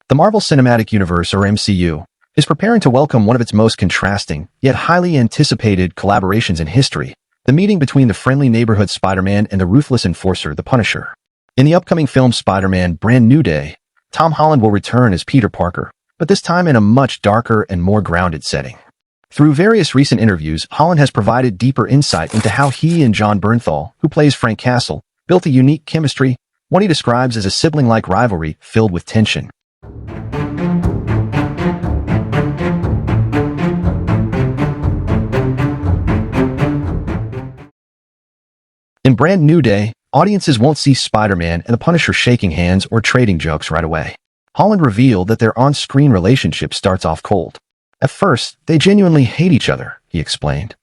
The Marvel Cinematic Universe, or MCU, is preparing to welcome one of its most contrasting, yet highly anticipated collaborations in history, the meeting between the friendly neighborhood Spider-Man and the ruthless enforcer, the Punisher. In the upcoming film Spider-Man Brand New Day, Tom Holland will return as Peter Parker, but this time in a much darker and more grounded setting. Through various recent interviews, Holland has provided deeper insight into how he and Jon Bernthal, who plays Frank Castle, built a unique chemistry, what he describes as a sibling-like rivalry filled with tension. In Brand New Day, audiences won't see Spider-Man and the Punisher shaking hands or trading jokes right away. Holland revealed that their on-screen relationship starts off cold. At first, they genuinely hate each other, he explained.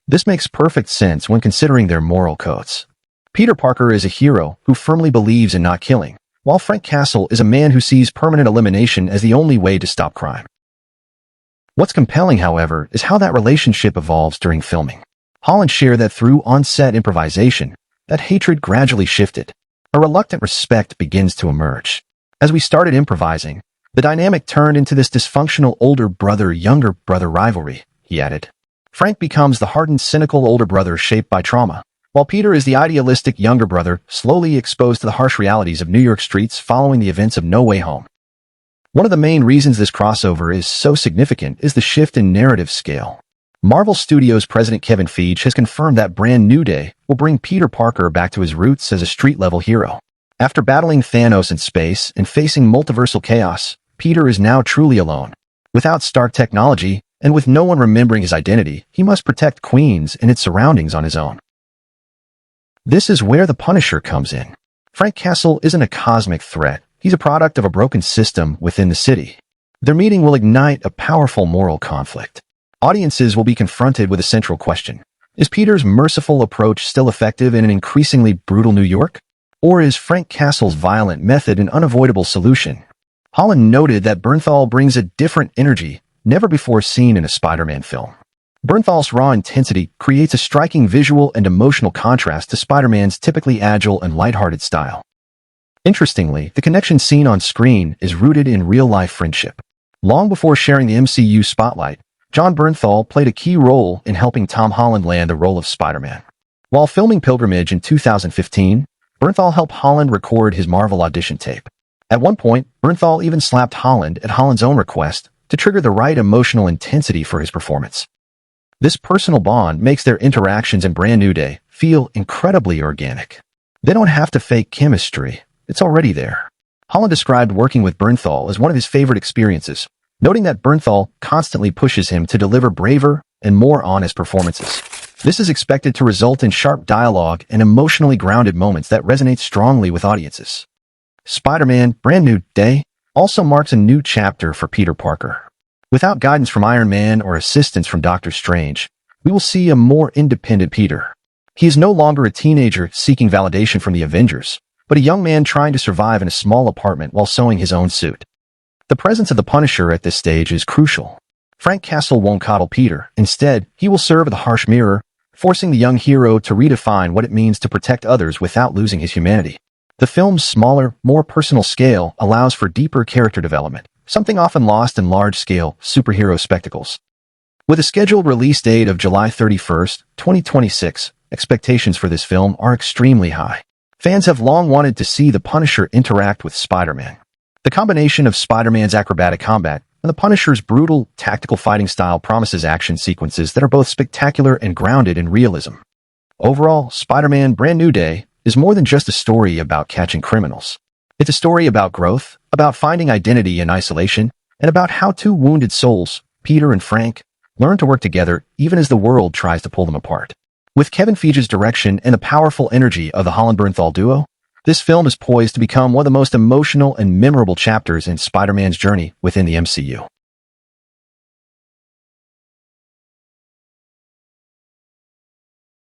This makes perfect sense when considering their moral codes. Peter Parker is a hero who firmly believes in not killing, while Frank Castle is a man who sees permanent elimination as the only way to stop crime. What's compelling, however, is how that relationship evolves during filming. Holland shared that through on-set improvisation, that hatred gradually shifted. A reluctant respect begins to emerge. As we started improvising, the dynamic turned into this dysfunctional older brother-younger brother rivalry, he added. Frank becomes the hardened, cynical older brother shaped by trauma, while Peter is the idealistic younger brother slowly exposed to the harsh realities of New York streets following the events of No Way Home. One of the main reasons this crossover is so significant is the shift in narrative scale. Marvel Studios president Kevin Feige has confirmed that Brand New Day will bring Peter Parker back to his roots as a street-level hero. After battling Thanos in space and facing multiversal chaos, Peter is now truly alone. Without Stark technology, and with no one remembering his identity, he must protect Queens and its surroundings on his own. This is where the Punisher comes in. Frank Castle isn't a cosmic threat. He's a product of a broken system within the city. Their meeting will ignite a powerful moral conflict. Audiences will be confronted with a central question. Is Peter's merciful approach still effective in an increasingly brutal New York? Or is Frank Castle's violent method an unavoidable solution? Holland noted that Bernthal brings a different energy never before seen in a Spider-Man film. Bernthal's raw intensity creates a striking visual and emotional contrast to Spider-Man's typically agile and lighthearted style. Interestingly, the connection seen on screen is rooted in real-life friendship. Long before sharing the MCU spotlight, Jon Bernthal played a key role in helping Tom Holland land the role of Spider-Man. While filming Pilgrimage in 2015, Bernthal helped Holland record his Marvel audition tape. At one point, Bernthal even slapped Holland at Holland's own request to trigger the right emotional intensity for his performance. This personal bond makes their interactions in Brand New Day feel incredibly organic. They don't have to fake chemistry. It's already there. Holland described working with Bernthal as one of his favorite experiences, noting that Bernthal constantly pushes him to deliver braver and more honest performances. This is expected to result in sharp dialogue and emotionally grounded moments that resonate strongly with audiences. Spider-Man Brand New Day also marks a new chapter for Peter Parker. Without guidance from Iron Man or assistance from Doctor Strange, we will see a more independent Peter. He is no longer a teenager seeking validation from the Avengers, but a young man trying to survive in a small apartment while sewing his own suit. The presence of the Punisher at this stage is crucial. Frank Castle won't coddle Peter. Instead, he will serve as a harsh mirror, forcing the young hero to redefine what it means to protect others without losing his humanity. The film's smaller, more personal scale allows for deeper character development, something often lost in large-scale superhero spectacles. With a scheduled release date of July 31st, 2026, expectations for this film are extremely high. Fans have long wanted to see the Punisher interact with Spider-Man. The combination of Spider-Man's acrobatic combat and the Punisher's brutal, tactical fighting style promises action sequences that are both spectacular and grounded in realism. Overall, Spider-Man Brand New Day is more than just a story about catching criminals. It's a story about growth, about finding identity in isolation, and about how two wounded souls, Peter and Frank, learn to work together even as the world tries to pull them apart. With Kevin Feige's direction and the powerful energy of the Holland-Bernthal duo, this film is poised to become one of the most emotional and memorable chapters in Spider-Man's journey within the MCU.